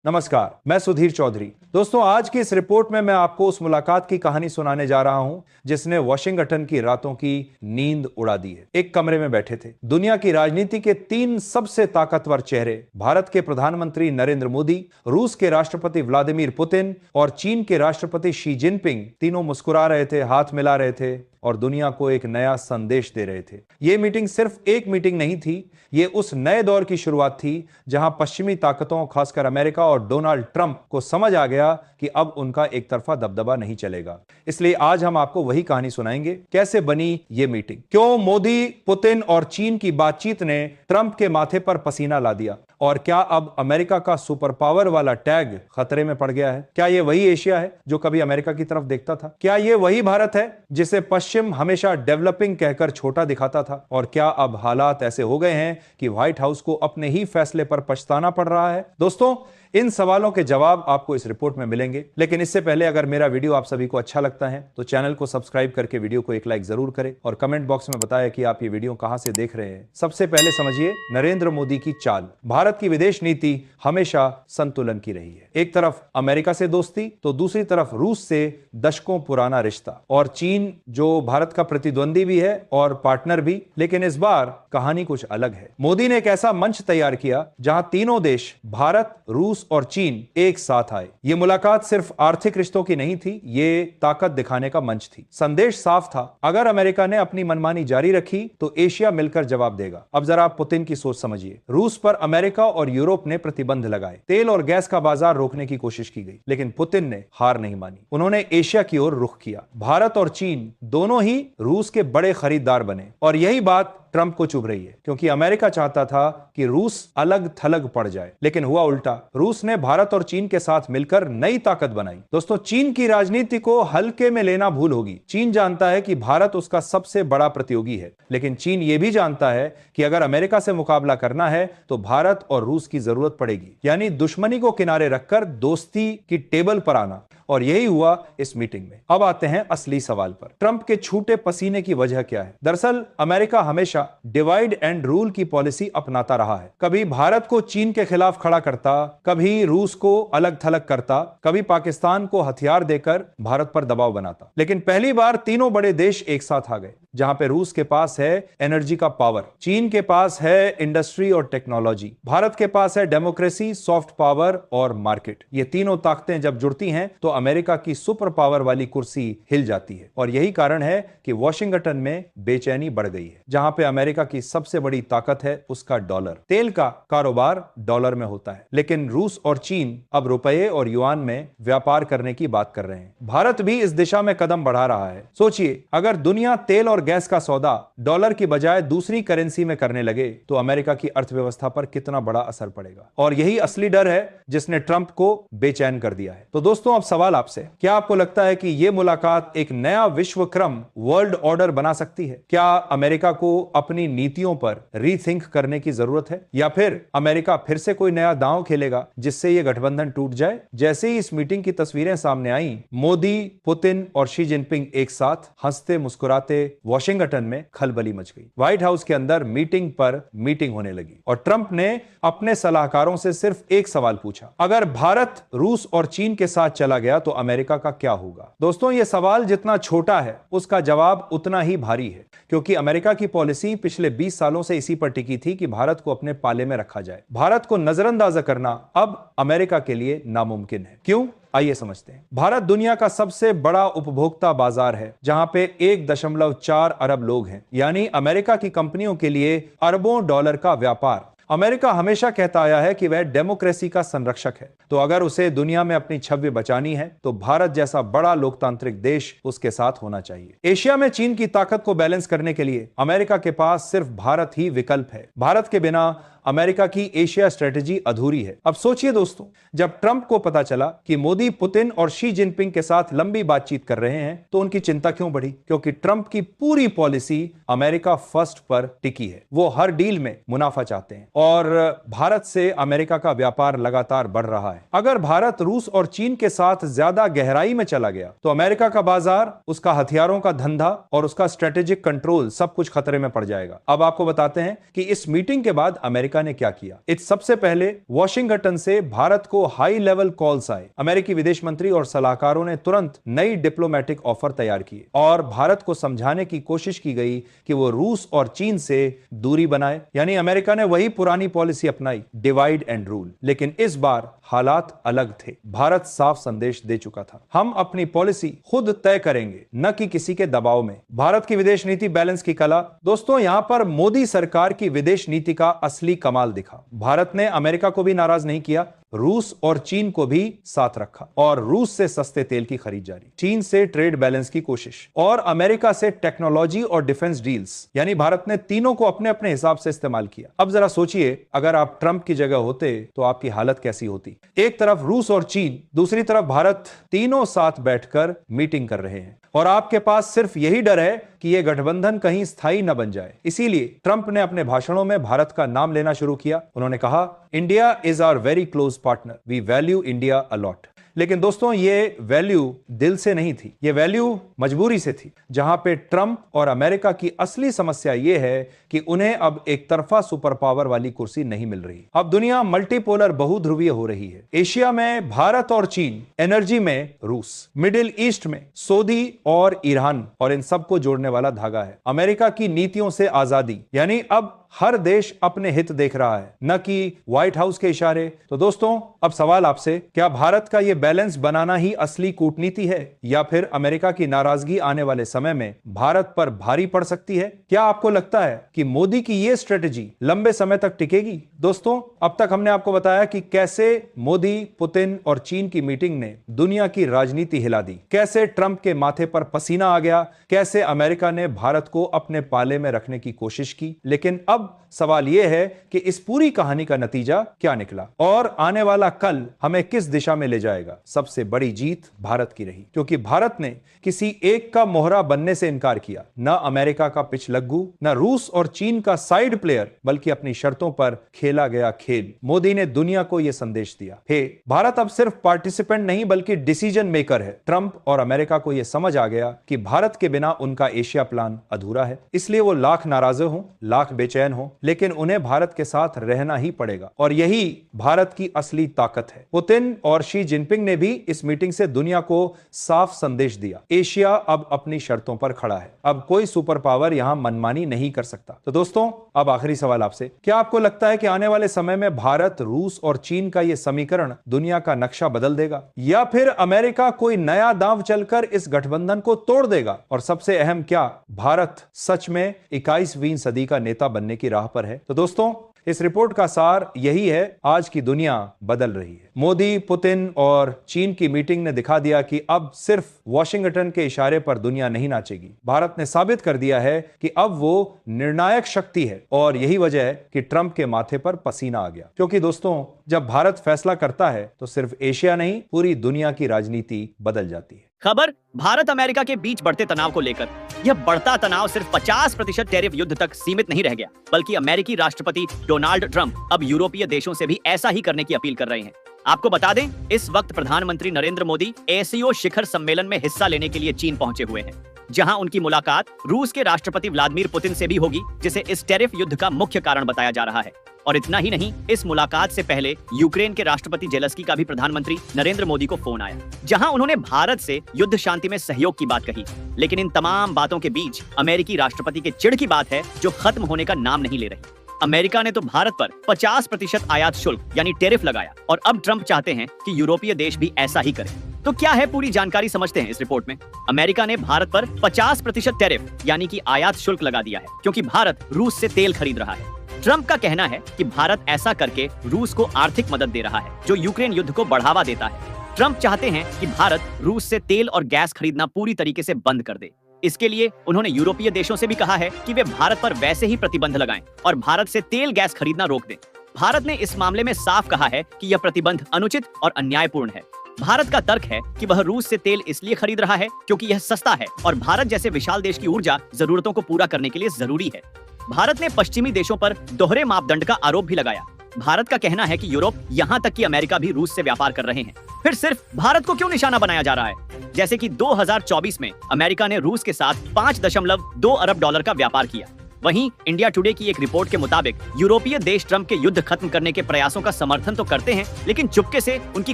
नमस्कार, मैं सुधीर चौधरी। दोस्तों, आज की इस रिपोर्ट में मैं आपको उस मुलाकात की कहानी सुनाने जा रहा हूं जिसने वॉशिंगटन की रातों की नींद उड़ा दी है। एक कमरे में बैठे थे दुनिया की राजनीति के तीन सबसे ताकतवर चेहरे, भारत के प्रधानमंत्री नरेंद्र मोदी, रूस के राष्ट्रपति व्लादिमीर पुतिन और चीन के राष्ट्रपति शी जिनपिंग। तीनों मुस्कुरा रहे थे, हाथ मिला रहे थे और दुनिया को एक नया संदेश दे रहे थे। यह मीटिंग सिर्फ एक मीटिंग नहीं थी, ये उस नए दौर की शुरुआत थी जहां पश्चिमी ताकतों, खासकर अमेरिका और डोनाल्ड ट्रंप को समझ आ गया कि अब उनका एक तरफा दबदबा नहीं चलेगा। इसलिए आज हम आपको वही कहानी सुनाएंगे, कैसे बनी ये मीटिंग, क्यों मोदी, पुतिन और चीन की बातचीत ने ट्रंप के माथे पर पसीना ला दिया, और क्या अब अमेरिका का सुपर पावर वाला टैग खतरे में पड़ गया है। क्या यह वही एशिया है जो कभी अमेरिका की तरफ देखता था? क्या यह वही भारत है जिसे पश्चिम हमेशा डेवलपिंग कहकर छोटा दिखाता था? और क्या अब हालात ऐसे हो गए हैं कि व्हाइट हाउस को अपने ही फैसले पर पछताना पड़ रहा है? दोस्तों, इन सवालों के जवाब आपको इस रिपोर्ट में मिलेंगे, लेकिन इससे पहले अगर मेरा वीडियो आप सभी को अच्छा लगता है तो चैनल को सब्सक्राइब करके वीडियो को एक लाइक जरूर करें और कमेंट बॉक्स में बताएं कि आप ये वीडियो कहां से देख रहे हैं। सबसे पहले समझिए नरेंद्र मोदी की चाल। भारत की विदेश नीति हमेशा संतुलन की रही है। एक तरफ अमेरिका से दोस्ती तो दूसरी तरफ रूस से दशकों पुराना रिश्ता, और चीन जो भारत का प्रतिद्वंदी भी है और पार्टनर भी। लेकिन इस बार कहानी कुछ अलग है। मोदी ने एक ऐसा मंच तैयार किया जहां तीनों देश, भारत, रूस और चीन, एक साथ आए। यह मुलाकात सिर्फ आर्थिक रिश्तों की नहीं थी, ये ताकत दिखाने का मंच थी। संदेश साफ था, अगर अमेरिका ने अपनी मनमानी जारी रखी तो एशिया मिलकर जवाब देगा। अब जरा आप पुतिन की सोच समझिए। रूस पर अमेरिका और यूरोप ने प्रतिबंध लगाए, तेल और गैस का बाजार रोकने की कोशिश की गई, लेकिन पुतिन ने हार नहीं मानी। उन्होंने एशिया की ओर रुख किया। भारत और चीन दोनों ही रूस के बड़े खरीदार बने, और यही बात ट्रंप को चुभ रही है, क्योंकि अमेरिका चाहता था कि रूस अलग थलग पड़ जाए, लेकिन हुआ उल्टा। रूस ने भारत और चीन के साथ मिलकर नई ताकत बनाई। दोस्तों, चीन की राजनीति को हल्के में लेना भूल होगी। चीन जानता है कि भारत उसका सबसे बड़ा प्रतियोगी है, लेकिन चीन यह भी जानता है कि अगर अमेरिका से मुकाबला करना है तो भारत और रूस की जरूरत पड़ेगी, यानी दुश्मनी को किनारे रखकर दोस्ती की टेबल पर आना। और यही हुआ इस मीटिंग में। अब आते हैं असली सवाल पर, ट्रंप के छूटे पसीने की वजह क्या है? दरअसल अमेरिका हमेशा डिवाइड एंड रूल की पॉलिसी अपनाता रहा है। कभी भारत को चीन के खिलाफ खड़ा करता, कभी रूस को अलग थलग करता, कभी पाकिस्तान को हथियार देकर भारत पर दबाव बनाता। लेकिन पहली बार तीनों बड़े देश एक साथ आ गए, जहां पे रूस के पास है एनर्जी का पावर, चीन के पास है इंडस्ट्री और टेक्नोलॉजी, भारत के पास है डेमोक्रेसी, सॉफ्ट पावर और मार्केट। ये तीनों ताकतें जब जुड़ती हैं तो अमेरिका की सुपर पावर वाली कुर्सी हिल जाती है। और यही कारण है कि वॉशिंगटन में बेचैनी बढ़ गई है। जहां पे अमेरिका की सबसे बड़ी ताकत है उसका डॉलर, तेल का कारोबार डॉलर में होता है, लेकिन रूस और चीन अब रुपए और युआन में व्यापार करने की बात कर रहे हैं। भारत भी इस दिशा में कदम बढ़ा रहा है। सोचिए, अगर दुनिया तेल और गैस का सौदा डॉलर की बजाय दूसरी करेंसी में करने लगे तो अमेरिका की अर्थव्यवस्था पर कितना बड़ा असर पड़ेगा। और यही असली डर है जिसने ट्रंप को बेचैन कर दिया है। तो दोस्तों, अब सवाल आपसे, क्या आपको लगता है कि यह मुलाकात एक नया विश्व क्रम, वर्ल्ड ऑर्डर बना सकती है? क्या अमेरिका को अपनी नीतियों पर रीथिंक करने की जरूरत है, या फिर अमेरिका फिर से कोई नया दांव खेलेगा जिससे यह गठबंधन टूट जाए? जैसे ही इस मीटिंग की तस्वीरें सामने आई, मोदी, पुतिन और शी जिनपिंग एक साथ हंसते मुस्कुराते, वॉशिंगटन में खलबली मच गई। व्हाइट हाउस के अंदर मीटिंग पर मीटिंग होने लगी और ट्रंप ने अपने सलाहकारों से सिर्फ एक सवाल पूछा, अगर भारत, रूस और चीन के साथ चला गया तो अमेरिका का क्या होगा? दोस्तों, यह सवाल जितना छोटा है उसका जवाब उतना ही भारी है, क्योंकि अमेरिका की पॉलिसी पिछले 20 सालों से इसी पर टिकी थी कि भारत को अपने पाले में रखा जाए। भारत को नजरअंदाज करना अब अमेरिका के लिए नामुमकिन है। क्यों? आइए समझते हैं। भारत दुनिया का सबसे बड़ा उपभोक्ता बाजार है, जहां पे 1.4 अरब लोग हैं, यानी अमेरिका की कंपनियों के लिए अरबों डॉलर का व्यापार। अमेरिका हमेशा कहता आया है कि वह डेमोक्रेसी का संरक्षक है, तो अगर उसे दुनिया में अपनी छवि बचानी है तो भारत जैसा बड़ा लोकतांत्रिक देश उसके साथ होना चाहिए। एशिया में चीन की ताकत को बैलेंस करने के लिए अमेरिका के पास सिर्फ भारत ही विकल्प है। भारत के बिना अमेरिका की एशिया स्ट्रेटेजी अधूरी है। अब सोचिए दोस्तों, जब ट्रंप को पता चला कि मोदी, पुतिन और शी जिनपिंग के साथ लंबी बातचीत कर रहे हैं तो उनकी चिंता क्यों बढ़ी? क्योंकि ट्रंप की पूरी पॉलिसी अमेरिका फर्स्ट पर टिकी है। वो हर डील में मुनाफा चाहते हैं और भारत से अमेरिका का व्यापार लगातार बढ़ रहा है। अगर भारत रूस और चीन के साथ ज्यादा गहराई में चला गया तो अमेरिका का बाजार, उसका हथियारों का धंधा और उसका स्ट्रेटेजिक कंट्रोल सब कुछ खतरे में पड़ जाएगा। अब आपको बताते हैं कि इस मीटिंग के बाद अमेरिका अमेरिका ने क्या किया। इस सबसे पहले वॉशिंगटन से भारत को हाई लेवल कॉल्स आए। अमेरिकी विदेश मंत्री और सलाहकारों ने तुरंत नई डिप्लोमेटिक ऑफर तैयार किए और भारत को समझाने की कोशिश की गई कि वो रूस और चीन से दूरी बनाए। यानी अमेरिका ने वही पुरानी पॉलिसी अपनाई, डिवाइड एंड रूल। लेकिन इस बार हालात अलग थे। भारत साफ संदेश दे चुका था, हम अपनी पॉलिसी खुद तय करेंगे, न कि किसी के दबाव में। भारत की विदेश नीति बैलेंस की कला। दोस्तों, यहां पर मोदी सरकार की विदेश नीति का असली कमाल दिखा। भारत ने अमेरिका को भी नाराज नहीं किया, रूस और चीन को भी साथ रखा और रूस से सस्ते तेल की खरीद जारी, चीन से ट्रेड बैलेंस की कोशिश और अमेरिका से टेक्नोलॉजी और डिफेंस डील्स। यानी भारत ने तीनों को अपने अपने हिसाब से इस्तेमाल किया। अब जरा सोचिए, अगर आप ट्रंप की जगह होते तो आपकी हालत कैसी होती। एक तरफ रूस और चीन, दूसरी तरफ भारत, तीनों साथ बैठकर मीटिंग कर रहे हैं और आपके पास सिर्फ यही डर है कि यह गठबंधन कहीं स्थायी न बन जाए। इसीलिए ट्रंप ने अपने भाषणों में भारत का नाम लेना शुरू किया। उन्होंने कहा, India is our very close partner, we value India a lot. लेकिन दोस्तों, ये वैल्यू दिल से नहीं थी, ये वैल्यू मजबूरी से थी। जहां पे ट्रंप और अमेरिका की असली समस्या यह है कि उन्हें अब एक तरफा सुपर पावर वाली कुर्सी नहीं मिल रही। अब दुनिया मल्टीपोलर, बहुध्रुवीय हो रही है। एशिया में भारत और चीन, एनर्जी में रूस, मिडिल ईस्ट में सऊदी और ईरान, और इन सबको जोड़ने वाला धागा है अमेरिका की नीतियों से आजादी। यानी अब हर देश अपने हित देख रहा है, न कि व्हाइट हाउस के इशारे। तो दोस्तों, अब सवाल आपसे, क्या भारत का यह बैलेंस बनाना ही असली कूटनीति है, या फिर अमेरिका की नाराजगी आने वाले समय में भारत पर भारी पड़ सकती है? क्या आपको लगता है कि मोदी की यह स्ट्रेटेजी लंबे समय तक टिकेगी? दोस्तों, अब तक हमने आपको बताया कि कैसे मोदी, पुतिन और चीन की मीटिंग ने दुनिया की राजनीति हिला दी, कैसे ट्रंप के माथे पर पसीना आ गया, कैसे अमेरिका ने भारत को अपने पाले में रखने की कोशिश की। लेकिन अब सवाल यह है कि इस पूरी कहानी का नतीजा क्या निकला और आने वाला कल हमें किस दिशा में ले जाएगा। सबसे बड़ी जीत भारत की रही, क्योंकि भारत ने किसी एक का मोहरा बनने से इनकार किया, न अमेरिका का पिछलग्गू, न रूस और चीन का साइड प्लेयर, बल्कि अपनी शर्तों पर खेला गया खेल। मोदी ने दुनिया को यह संदेश दिया, हे भारत अब सिर्फ पार्टिसिपेंट नहीं बल्कि डिसीजन मेकर है। ट्रंप और अमेरिका को यह समझ आ गया कि भारत के बिना उनका एशिया प्लान अधूरा है। इसलिए वो लाख नाराज हो, लाख बेचैन हो, लेकिन उन्हें भारत के साथ रहना ही पड़ेगा और यही भारत की असली ताकत है। पुतिन और शी जिनपिंग ने भी इस मीटिंग से दुनिया को साफ संदेश दिया, एशिया अब अपनी शर्तों पर खड़ा है, अब कोई सुपर पावर यहां मनमानी नहीं कर सकता। तो दोस्तों, अब आखिरी सवाल आपसे, क्या आपको लगता है कि आने वाले समय में भारत, रूस और चीन का यह समीकरण दुनिया का नक्शा बदल देगा, या फिर अमेरिका कोई नया दांव चलकर इस गठबंधन को तोड़ देगा? और सबसे अहम, क्या भारत सच में 21वीं सदी का नेता बनने की राह पर है? तो दोस्तों, इस रिपोर्ट का सार यही है, आज की दुनिया बदल रही है। मोदी, पुतिन और चीन की मीटिंग ने दिखा दिया कि अब सिर्फ वॉशिंगटन के इशारे पर दुनिया नहीं नाचेगी। भारत ने साबित कर दिया है कि अब वो निर्णायक शक्ति है और यही वजह है कि ट्रंप के माथे पर पसीना आ गया। क्योंकि दोस्तों, जब भारत फैसला करता है तो सिर्फ एशिया नहीं, पूरी दुनिया की राजनीति बदल जाती है। खबर भारत अमेरिका के बीच बढ़ते तनाव को लेकर। यह बढ़ता तनाव सिर्फ 50% टैरिफ युद्ध तक सीमित नहीं रह गया, बल्कि अमेरिकी राष्ट्रपति डोनाल्ड ट्रंप अब यूरोपीय देशों से भी ऐसा ही करने की अपील कर रहे हैं। आपको बता दें, इस वक्त प्रधानमंत्री नरेंद्र मोदी ASEO शिखर सम्मेलन में हिस्सा लेने के लिए चीन पहुंचे हुए हैं, जहां उनकी मुलाकात रूस के राष्ट्रपति व्लादिमीर पुतिन से भी होगी, जिसे इस टैरिफ युद्ध का मुख्य कारण बताया जा रहा है। और इतना ही नहीं, इस मुलाकात से पहले यूक्रेन के राष्ट्रपति जेलेंस्की का भी प्रधानमंत्री नरेंद्र मोदी को फोन आया, जहां उन्होंने भारत से युद्ध शांति में सहयोग की बात कही। लेकिन इन तमाम बातों के बीच अमेरिकी राष्ट्रपति के चिढ़ की बात है, जो खत्म होने का नाम नहीं ले रही। अमेरिका ने तो भारत पर 50% आयात शुल्क यानी टैरिफ लगाया और अब ट्रंप चाहते हैं कि यूरोपीय देश भी ऐसा ही करें। तो क्या है पूरी जानकारी, समझते हैं इस रिपोर्ट में। अमेरिका ने भारत पर 50% टैरिफ यानी कि आयात शुल्क लगा दिया है, क्योंकि भारत रूस से तेल खरीद रहा है। ट्रंप का कहना है कि भारत ऐसा करके रूस को आर्थिक मदद दे रहा है, जो यूक्रेन युद्ध को बढ़ावा देता है। ट्रंप चाहते हैं कि भारत रूस से तेल और गैस खरीदना पूरी तरीके से बंद कर दे। इसके लिए उन्होंने यूरोपीय देशों से भी कहा है कि वे भारत पर वैसे ही प्रतिबंध लगाएं और भारत से तेल गैस खरीदना रोक दें। भारत ने इस मामले में साफ कहा है कि यह प्रतिबंध अनुचित और अन्यायपूर्ण है। भारत का तर्क है कि वह रूस से तेल इसलिए खरीद रहा है क्योंकि यह सस्ता है और भारत जैसे विशाल देश की ऊर्जा जरूरतों को पूरा करने के लिए जरूरी है। भारत ने पश्चिमी देशों पर दोहरे मापदंड का आरोप भी लगाया। भारत का कहना है कि यूरोप, यहाँ तक कि अमेरिका भी रूस से व्यापार कर रहे हैं। फिर सिर्फ भारत को क्यों निशाना बनाया जा रहा है? जैसे कि 2024 में अमेरिका ने रूस के साथ $5.2 अरब का व्यापार किया। वहीं इंडिया टुडे की एक रिपोर्ट के मुताबिक यूरोपीय देश ट्रंप के युद्ध खत्म करने के प्रयासों का समर्थन तो करते हैं, लेकिन चुपके से उनकी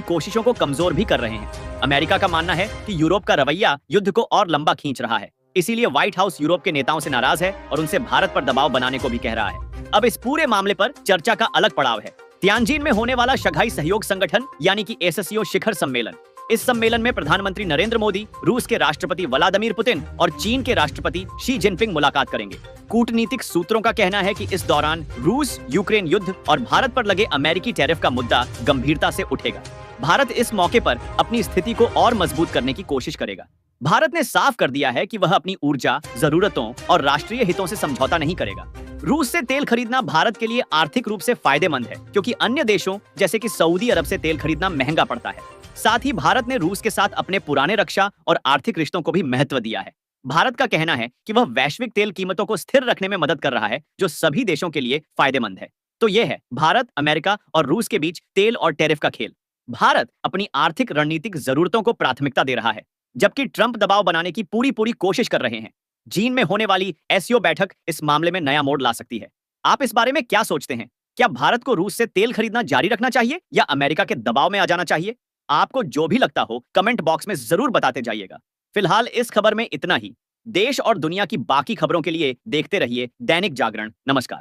कोशिशों को कमजोर भी कर रहे हैं। अमेरिका का मानना है कि यूरोप का रवैया युद्ध को और लंबा खींच रहा है, इसीलिए व्हाइट हाउस यूरोप के नेताओं से नाराज है और उनसे भारत पर दबाव बनाने को भी कह रहा है। अब इस पूरे मामले पर चर्चा का अलग पड़ाव है तियानजिन में होने वाला शंघाई सहयोग संगठन यानी कि एससीओ शिखर सम्मेलन। इस सम्मेलन में प्रधानमंत्री नरेंद्र मोदी, रूस के राष्ट्रपति व्लादिमीर पुतिन और चीन के राष्ट्रपति शी जिनपिंग मुलाकात करेंगे। कूटनीतिक सूत्रों का कहना है कि इस दौरान रूस यूक्रेन युद्ध और भारत पर लगे अमेरिकी टैरिफ का मुद्दा गंभीरता से उठेगा। भारत इस मौके पर अपनी स्थिति को और मजबूत करने की कोशिश करेगा। भारत ने साफ कर दिया है कि वह अपनी ऊर्जा जरूरतों और राष्ट्रीय हितों से समझौता नहीं करेगा। रूस से तेल खरीदना भारत के लिए आर्थिक रूप से फायदेमंद है, क्योंकि अन्य देशों जैसे कि सऊदी अरब से तेल खरीदना महंगा पड़ता है। साथ ही भारत ने रूस के साथ अपने पुराने रक्षा और आर्थिक रिश्तों को भी महत्व दिया है। भारत का कहना है कि वह वैश्विक तेल कीमतों को स्थिर रखने में मदद कर रहा है, जो सभी देशों के लिए फायदेमंद है। तो यह है भारत, अमेरिका और रूस के बीच तेल और टैरिफ का खेल। भारत अपनी आर्थिक रणनीतिक जरूरतों को प्राथमिकता दे रहा है, जबकि ट्रंप दबाव बनाने की पूरी कोशिश कर रहे हैं। चीन में होने वाली एससीओ बैठक इस मामले में नया मोड़ ला सकती है। आप इस बारे में क्या सोचते हैं? क्या भारत को रूस से तेल खरीदना जारी रखना चाहिए या अमेरिका के दबाव में आ जाना चाहिए? आपको जो भी लगता हो कमेंट बॉक्स में जरूर बताते जाइएगा। फिलहाल इस खबर में इतना ही। देश और दुनिया की बाकी खबरों के लिए देखते रहिए दैनिक जागरण। नमस्कार।